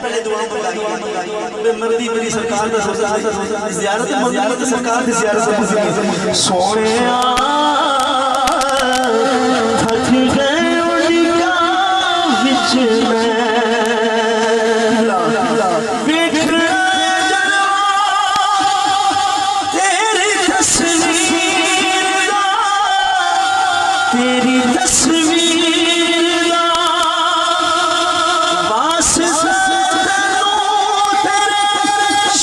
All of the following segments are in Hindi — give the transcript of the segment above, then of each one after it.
पहले दुआ मंगाई मर्दी मेरी सरकार दा ज़ियारत मंगाई सरकार दी ज़ियारत सोनिया थक गए उनका विच में तेरी तस्वीर वास्ता तेरे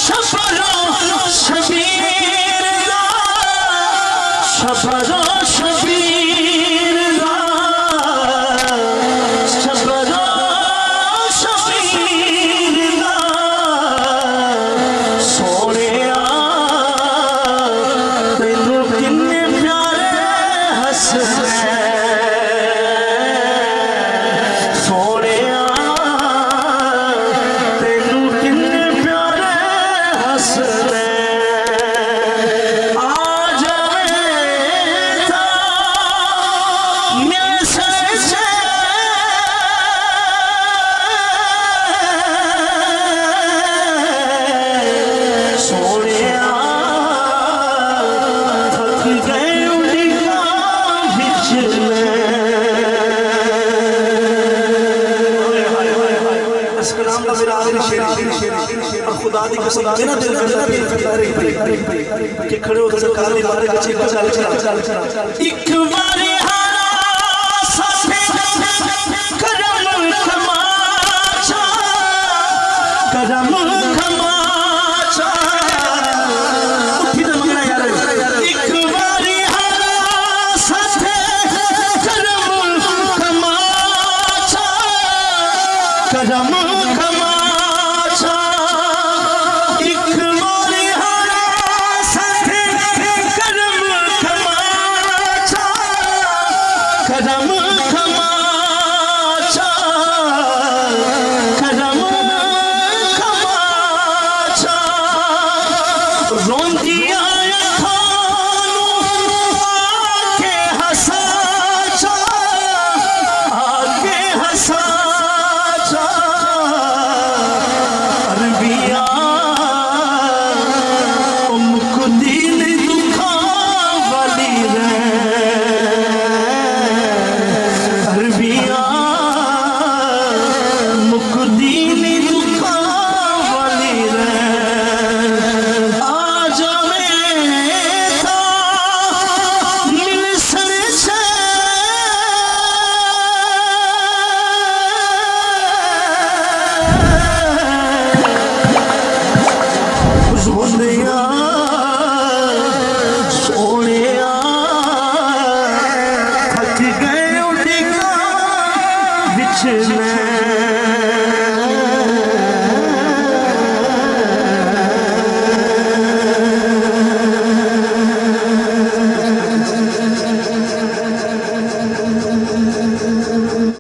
शबरो शबीर शबरो शबीर शबरो शबीर सोने तेनू किन्ने प्यारे हस खुदा दी कसम मेरा दिल करता है कि खड़े होकर सरकार दी बारे में चल एक बारी हारा साथे करम खमाचा करम खमाचा उठी तो मंगना यार एक बारी हारा साथे करम खमाचा करम करम खमाचा करम खमाचा रोंदी आया खानू आके हसाचा अरबिया उनको दिल दुखा वाली सोनिया थक गए उनका बिच में